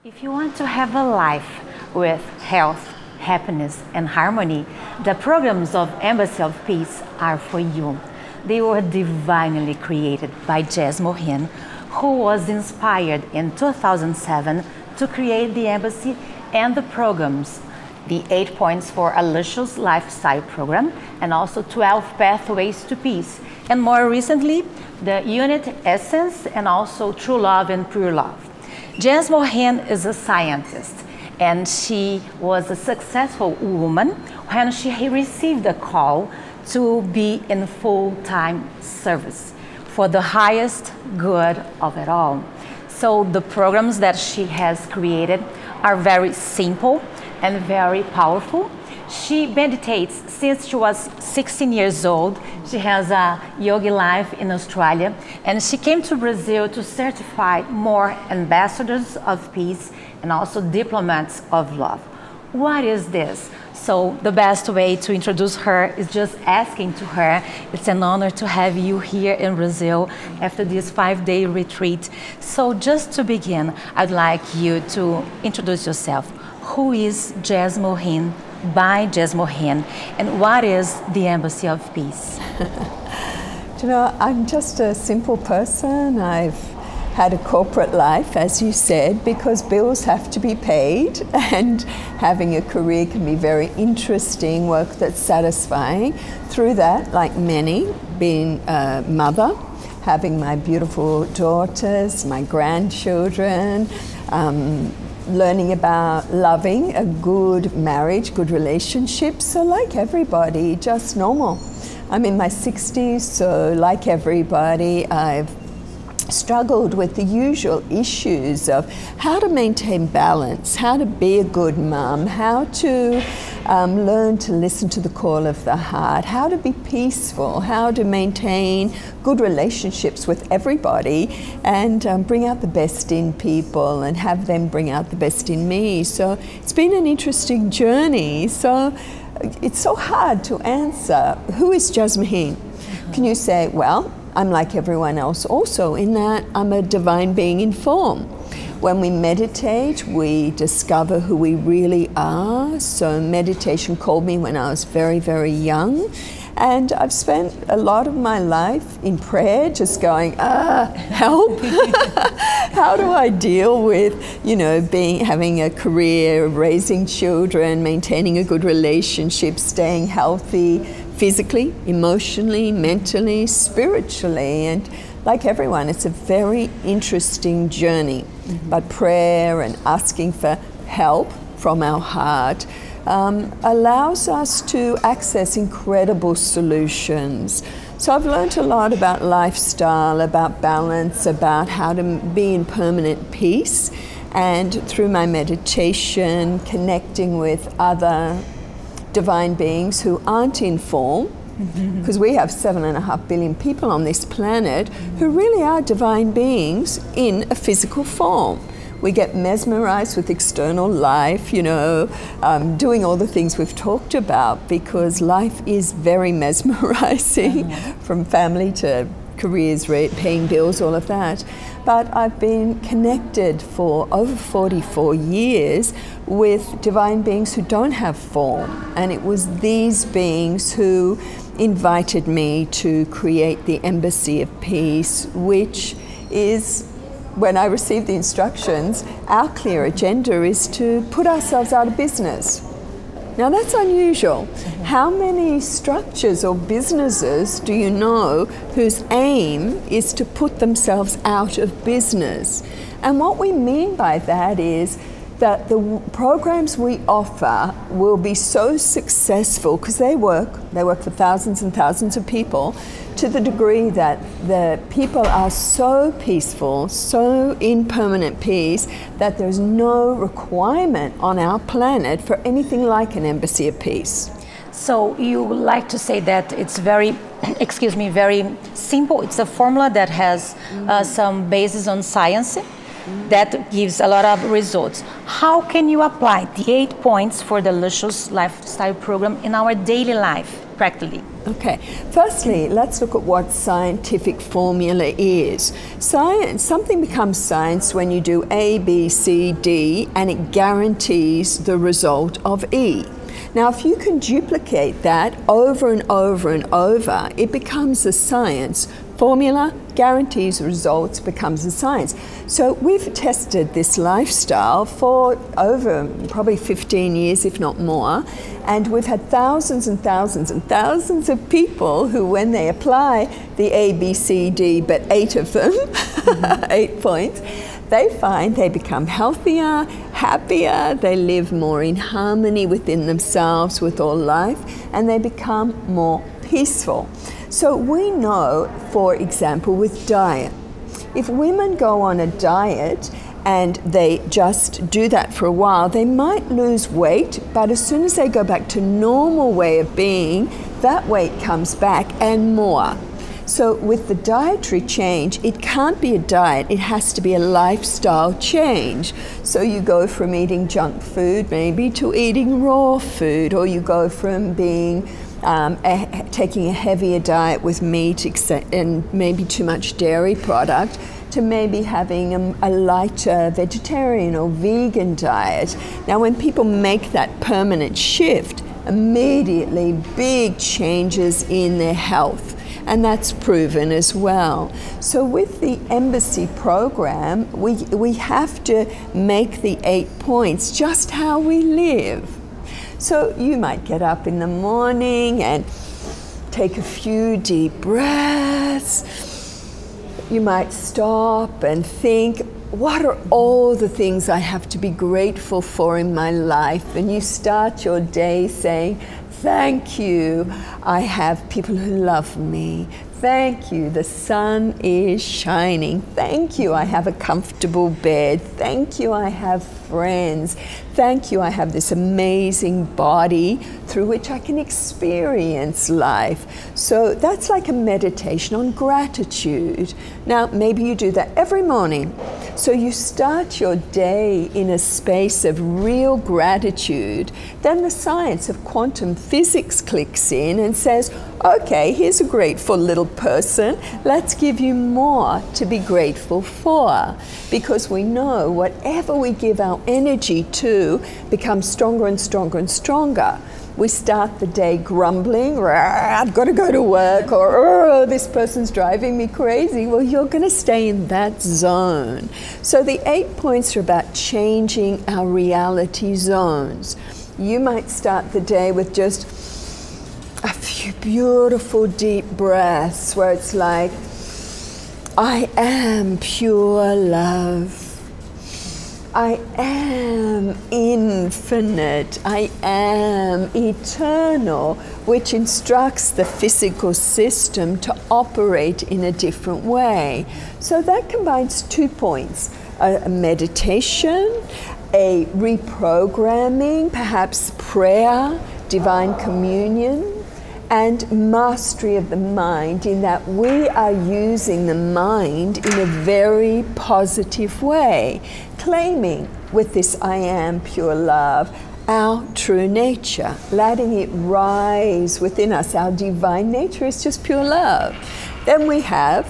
If you want to have a life with health, happiness, and harmony, the programs of Embassy of Peace are for you. They were divinely created by Jasmuheen, who was inspired in 2007 to create the Embassy and the programs, the 8 Points for a Luscious Lifestyle program, and also 12 Pathways to Peace, and more recently, the unit Essence and also True Love and Pure Love. Jasmuheen is a scientist, and she was a successful woman when she received a call to be in full-time service for the highest good of it all. So the programs that she has created are very simple and very powerful. She meditates since she was 16 years old. She has a yogi life in Australia, and she came to Brazil to certify more ambassadors of peace and also diplomats of love. What is this? So the best way to introduce her is just asking to her. It's an honor to have you here in Brazil after this 5-day retreat. So just to begin, I'd like you to introduce yourself. Who is Jasmuheen by Jasmuheen, and what is the Embassy of Peace? You know, I'm just a simple person. I've had a corporate life, as you said, because bills have to be paid, and having a career can be very interesting, work that's satisfying. Through that, like many, being a mother, having my beautiful daughters, my grandchildren, learning about loving a good marriage, good relationships. So like everybody, just normal. I'm in my 60s, so like everybody, I've struggled with the usual issues of how to maintain balance, how to be a good mum, how to learn to listen to the call of the heart, how to be peaceful, how to maintain good relationships with everybody and bring out the best in people and have them bring out the best in me. So it's been an interesting journey. So it's so hard to answer, who is Jasmuheen? Can you say, well, I'm like everyone else also in that I'm a divine being in form. When we meditate, we discover who we really are. So meditation called me when I was very, very young. And I've spent a lot of my life in prayer just going, help. How do I deal with, you know, having a career, raising children, maintaining a good relationship, staying healthy, physically, emotionally, mentally, spiritually, and like everyone, it's a very interesting journey. But prayer and asking for help from our heart allows us to access incredible solutions. So I've learned a lot about lifestyle, about balance, about how to be in permanent peace, and through my meditation, connecting with other divine beings who aren't in form, because we have 7.5 billion people on this planet who really are divine beings in a physical form. We get mesmerized with external life, you know, doing all the things we've talked about, because life is very mesmerizing, from family to careers, paying bills, all of that. But I've been connected for over 44 years with divine beings who don't have form. And it was these beings who invited me to create the Embassy of Peace, which is, when I received the instructions, our clear agenda is to put ourselves out of business. Now that's unusual. How many structures or businesses do you know whose aim is to put themselves out of business? And what we mean by that is that the programs we offer will be so successful because they work for thousands and thousands of people, to the degree that the people are so peaceful, so in permanent peace, that there's no requirement on our planet for anything like an Embassy of Peace. So you would like to say that it's very, very simple. It's a formula that has some basis on science that gives a lot of results. How can you apply the 8 points for the Luscious Lifestyle program in our daily life? practically? Okay, firstly, let's look at what scientific formula is. Science, something becomes science when you do A, B, C, D, and it guarantees the result of E. Now, if you can duplicate that over and over and over, it becomes a science. Formula guarantees results, becomes a science. So we've tested this lifestyle for over probably 15 years, if not more, and we've had thousands and thousands and thousands of people who, when they apply the A, B, C, D, but 8 of them, 8 points, they find they become healthier, happier, they live more in harmony within themselves, with all life, and they become more peaceful. So we know, for example, with diet, if women go on a diet and they just do that for a while, they might lose weight, but as soon as they go back to normal way of being, that weight comes back and more. So with the dietary change, it can't be a diet, it has to be a lifestyle change. So you go from eating junk food maybe to eating raw food, or you go from being taking a heavier diet with meat and maybe too much dairy product, to maybe having a lighter vegetarian or vegan diet. Now when people make that permanent shift, immediately big changes in their health. And that's proven as well. So with the embassy program, we have to make the 8 points just how we live. So you might get up in the morning and take a few deep breaths. You might stop and think, what are all the things I have to be grateful for in my life? And you start your day saying, thank you, I have people who love me. Thank you, the sun is shining. Thank you, I have a comfortable bed. Thank you, I have friends. Thank you, I have this amazing body through which I can experience life. So that's like a meditation on gratitude. Now, maybe you do that every morning. So you start your day in a space of real gratitude. Then the science of quantum physics clicks in and says, okay, here's a grateful little person. Let's give you more to be grateful for. Because we know whatever we give our energy to becomes stronger and stronger and stronger. We start the day grumbling, I've got to go to work, or oh, this person's driving me crazy. Well, you're going to stay in that zone. So the 8 points are about changing our reality zones. You might start the day with just a few beautiful deep breaths where it's like, I am pure love. I am infinite. I am eternal, which instructs the physical system to operate in a different way. So that combines 2 points, a meditation, a reprogramming, perhaps prayer, divine communion, and mastery of the mind, in that we are using the mind in a very positive way, claiming with this I am pure love our true nature, letting it rise within us. Our divine nature is just pure love. Then we have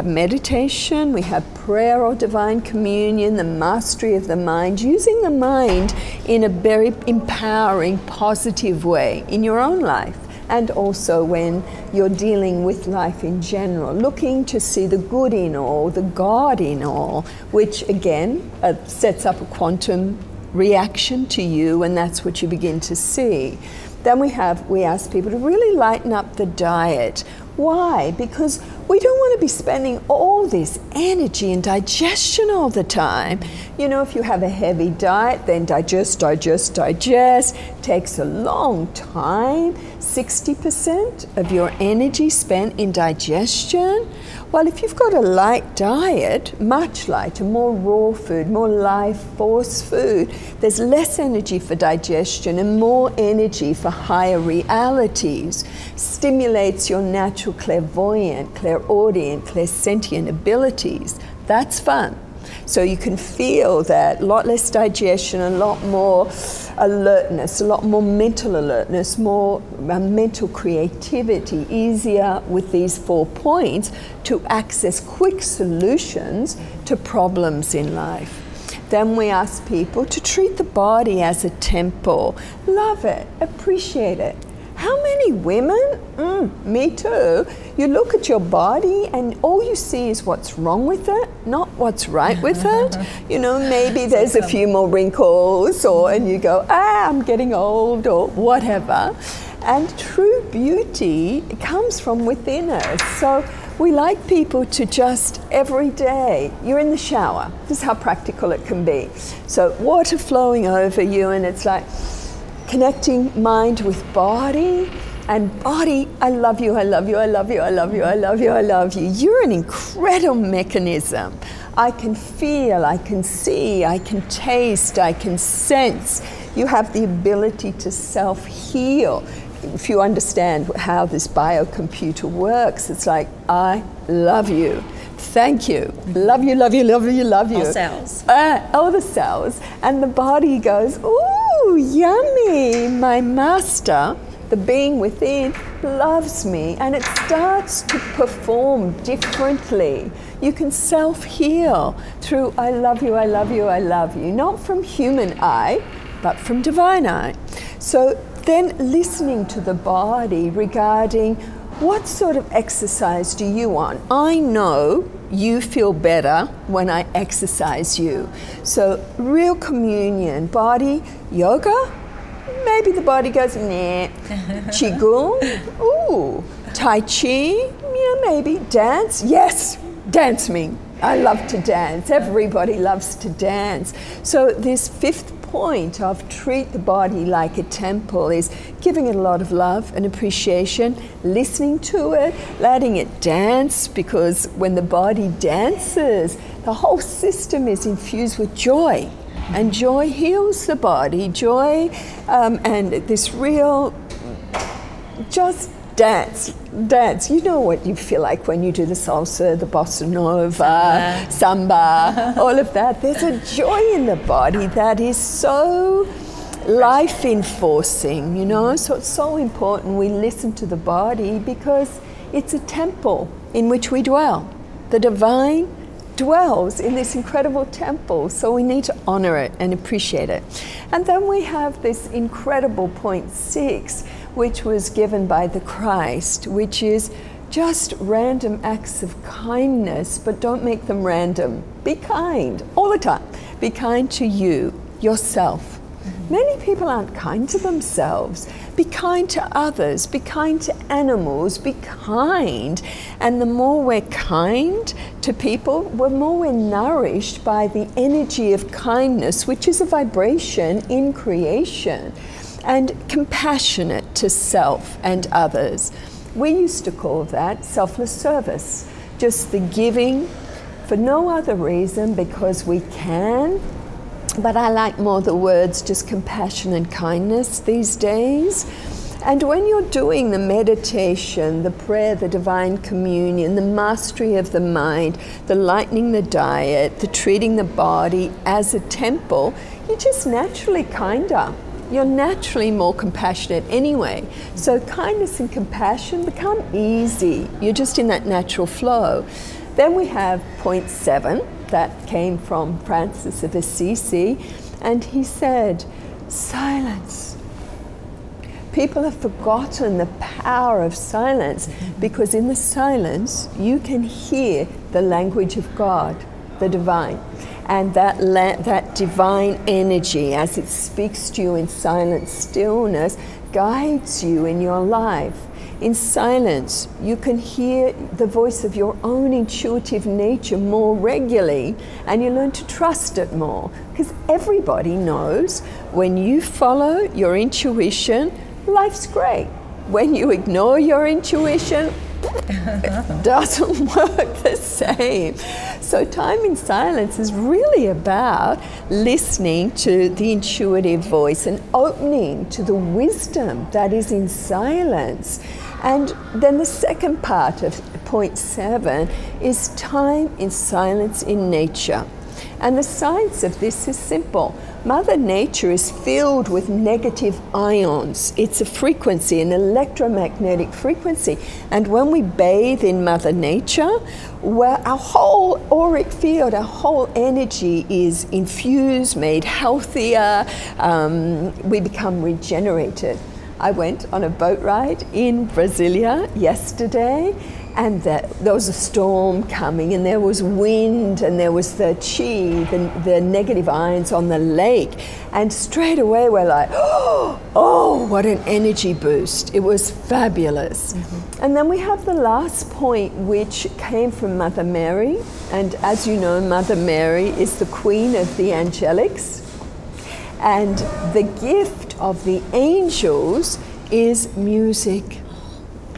meditation, we have prayer or divine communion, the mastery of the mind, using the mind in a very empowering, positive way in your own life. And also when you're dealing with life in general, looking to see the good in all, the God in all, which again sets up a quantum reaction to you, and that's what you begin to see. Then we ask people to really lighten up the diet. Why? Because we don't want to be spending all this energy and digestion all the time. You know, if you have a heavy diet, then digest, takes a long time. 60% of your energy spent in digestion. Well, if you've got a light diet, much lighter, more raw food, more life force food, there's less energy for digestion and more energy for higher realities. Stimulates your natural clairvoyant, clairaudient, clairsentient abilities. That's fun. So you can feel that a lot less digestion, a lot more alertness, a lot more mental alertness, more mental creativity, easier with these 4 points to access quick solutions to problems in life. Then we ask people to treat the body as a temple. Love it, appreciate it. How many women, me too, you look at your body and all you see is what's wrong with it, not what's right with it. You know, maybe there's a few more wrinkles, and you go, I'm getting old, or whatever. And true beauty comes from within us. So we like people to just every day, you're in the shower. This is how practical it can be. So water flowing over you, and it's like connecting mind with body, and body, I love you, I love you, I love you, I love you, I love you, I love you. You're an incredible mechanism. I can feel, I can see, I can taste, I can sense. You have the ability to self-heal. If you understand how this biocomputer works, it's like, I love you. Thank you. Love you, love you, love you, love you. All cells. All the cells. And the body goes, ooh, yummy. My master, the being within, loves me. And it starts to perform differently. You can self-heal through I love you, I love you, I love you. Not from human eye, but from divine eye. So then listening to the body regarding what sort of exercise do you want? I know you feel better when I exercise you. So real communion, body, yoga, maybe the body goes, nah. Qigong, ooh. Tai Chi, yeah, maybe. Dance, yes, dance me. I love to dance. Everybody loves to dance. So this 5th point of treat the body like a temple is giving it a lot of love and appreciation, listening to it, letting it dance, because when the body dances, the whole system is infused with joy, and joy heals the body. Joy and this real just dance. You know what you feel like when you do the salsa, the bossa nova, samba, all of that. There's a joy in the body that is so life-enforcing, you know? So it's so important we listen to the body, because it's a temple in which we dwell. The divine dwells in this incredible temple, so we need to honor it and appreciate it. And then we have this incredible point 6, which was given by the Christ, which is just random acts of kindness, but don't make them random. Be kind all the time. Be kind to you, yourself. Many people aren't kind to themselves. Be kind to others, be kind to animals, be kind. And the more we're kind to people, the more we're nourished by the energy of kindness, which is a vibration in creation. And compassionate to self and others. We used to call that selfless service, just the giving for no other reason, because we can. But I like more the words just compassion and kindness these days. And when you're doing the meditation, the prayer, the divine communion, the mastery of the mind, the lightening the diet, the treating the body as a temple, you're just naturally kinder. You're naturally more compassionate anyway. So kindness and compassion become easy. You're just in that natural flow. Then we have point 7 that came from Francis of Assisi, and he said, silence. People have forgotten the power of silence, because in the silence you can hear the language of God, the divine. And that divine energy, as it speaks to you in silent stillness, guides you in your life. In silence, you can hear the voice of your own intuitive nature more regularly, and you learn to trust it more. Because everybody knows when you follow your intuition, life's great. When you ignore your intuition, it doesn't work the same. So time in silence is really about listening to the intuitive voice and opening to the wisdom that is in silence. And then the second part of point 7 is time in silence in nature. And the science of this is simple. Mother Nature is filled with negative ions. It's a frequency, an electromagnetic frequency. And when we bathe in Mother Nature, well, our whole auric field, our whole energy is infused, made healthier. We become regenerated. I went on a boat ride in Brasília yesterday, and there was a storm coming, and there was wind, and there was the chi, the negative ions on the lake. And straight away we're like, oh, what an energy boost. It was fabulous. Mm-hmm. And then we have the last point, which came from Mother Mary. And as you know, Mother Mary is the queen of the angelics. And the gift of the angels is music.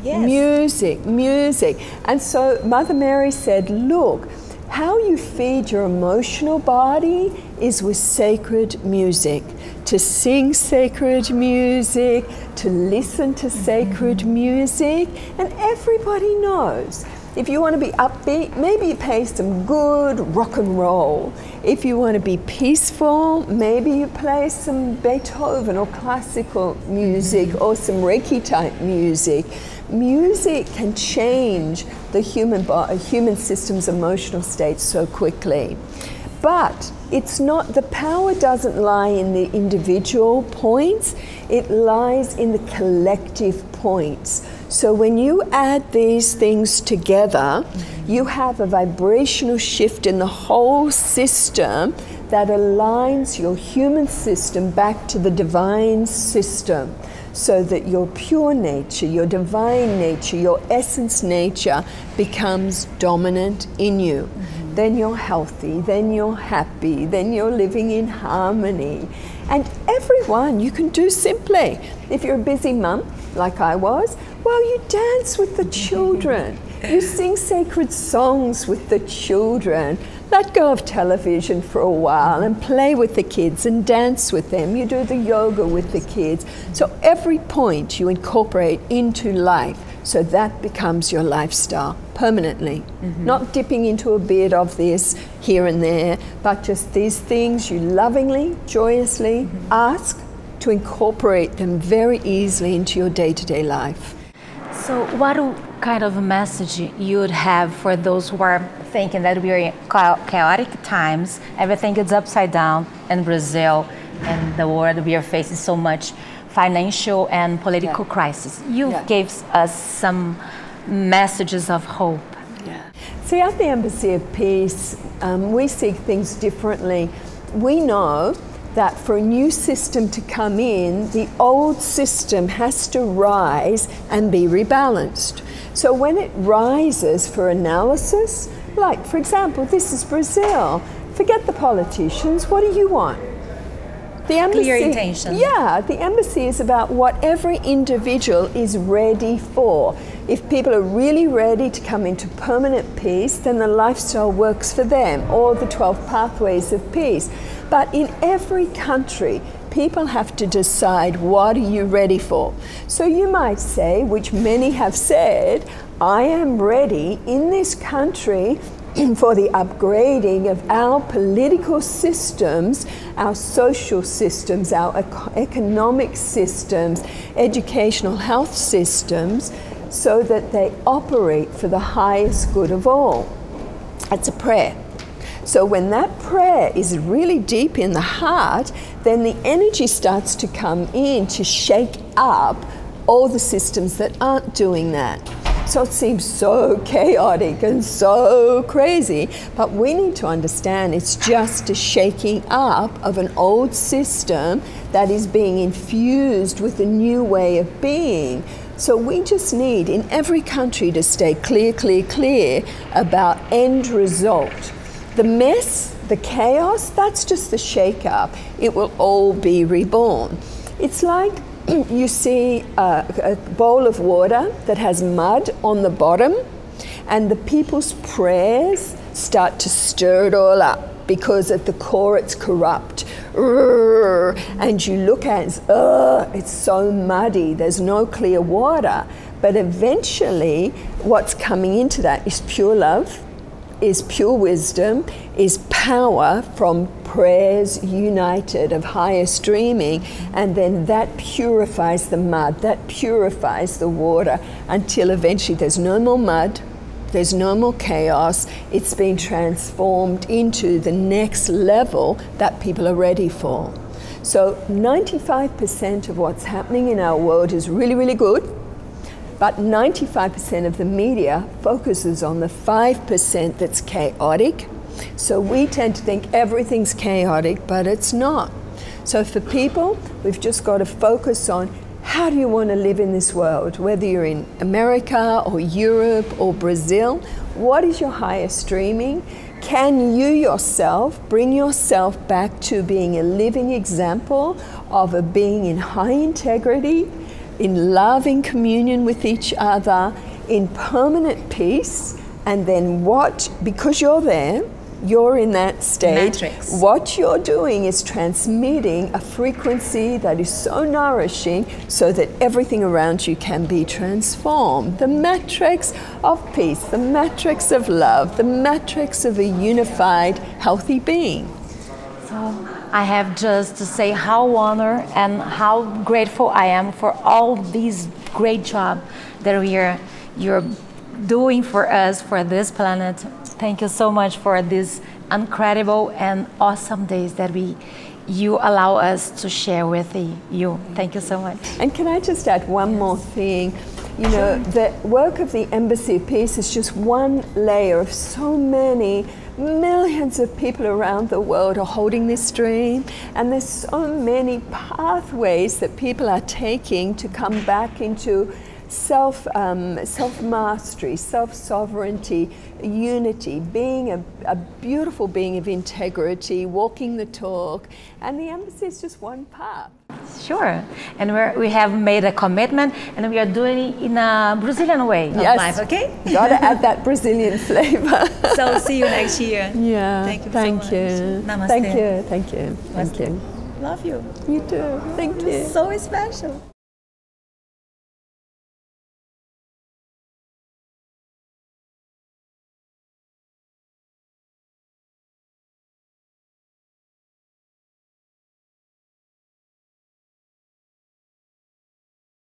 Yes. Music, music. And so Mother Mary said, look, how you feed your emotional body is with sacred music. To sing sacred music, to listen to sacred music. And everybody knows, if you want to be upbeat, maybe you play some good rock and roll. If you want to be peaceful, maybe you play some Beethoven or classical music or some Reiki type music. Music can change the human system's emotional state so quickly. But it's not, the power doesn't lie in the individual points, it lies in the collective points. So when you add these things together, you have a vibrational shift in the whole system that aligns your human system back to the divine system, so that your pure nature, your divine nature, your essence nature becomes dominant in you. Mm-hmm. Then you're healthy, then you're happy, then you're living in harmony. And everyone, you can do simply. If you're a busy mum, like I was, well, you dance with the children. You sing sacred songs with the children. Let go of television for a while and play with the kids and dance with them. You do the yoga with the kids. So every point you incorporate into life, so that becomes your lifestyle permanently. Mm-hmm. Not dipping into a bit of this here and there, but just these things you lovingly, joyously ask to incorporate them very easily into your day-to-day life. So what kind of a message you would have for those who are thinking that we are in chaotic times, everything is upside down in Brazil and the world, we are facing so much financial and political crisis. You gave us some messages of hope. See, at the Embassy of Peace, we see things differently. We know that for a new system to come in, the old system has to rise and be rebalanced. So when it rises for analysis, like for example, this is Brazil, forget the politicians, what do you want? The embassy, clear intention. Yeah, the embassy is about what every individual is ready for. If people are really ready to come into permanent peace, then the lifestyle works for them, or the 12 pathways of peace. But in every country, people have to decide, what are you ready for? So you might say, which many have said, I am ready in this country for the upgrading of our political systems, our social systems, our economic systems, educational health systems, so that they operate for the highest good of all. That's a prayer. So when that prayer is really deep in the heart, then the energy starts to come in to shake up all the systems that aren't doing that. So it seems so chaotic and so crazy, but we need to understand it's just a shaking up of an old system that is being infused with a new way of being. So we just need in every country to stay clear, clear, clear about end result. The mess, the chaos, that's just the shake-up. It will all be reborn. It's like you see a bowl of water that has mud on the bottom, and the people's prayers start to stir it all up because at the core it's corrupt. And you look at it, it's so muddy, there's no clear water. But eventually what's coming into that is pure love, is pure wisdom, is power from prayers united of higher streaming, and then that purifies the mud, that purifies the water until eventually there's no more mud, there's no more chaos. It's been transformed into the next level that people are ready for. So 95% of what's happening in our world is really, really good, but 95% of the media focuses on the 5% that's chaotic. So we tend to think everything's chaotic, but it's not. So for people, we've just got to focus on how do you want to live in this world? Whether you're in America or Europe or Brazil, what is your higher streaming? Can you yourself bring yourself back to being a living example of a being in high integrity, in loving communion with each other, in permanent peace, and then what, because you're there, you're in that state, Matrix. What you're doing is transmitting a frequency that is so nourishing so that everything around you can be transformed. The matrix of peace, the matrix of love, the matrix of a unified, healthy being. So I have just to say how honored and how grateful I am for all these great job that you're doing for us, for this planet. Thank you so much for these incredible and awesome days that you allow us to share with you. Thank you so much. And can I just add one more thing? You know, the work of the Embassy of Peace is just one layer of so many millions of people around the world are holding this dream, and there's so many pathways that people are taking to come back into self-mastery, self-sovereignty, unity, being a beautiful being of integrity, walking the talk, and the Embassy is just one path. Sure, and we have made a commitment, and we are doing it in a Brazilian way of life, okay? Got to add that Brazilian flavor. So see you next year. Yeah, thank you thank so you. much. Namaste. Thank you, thank you, thank you. Love you. You too, thank you. So special.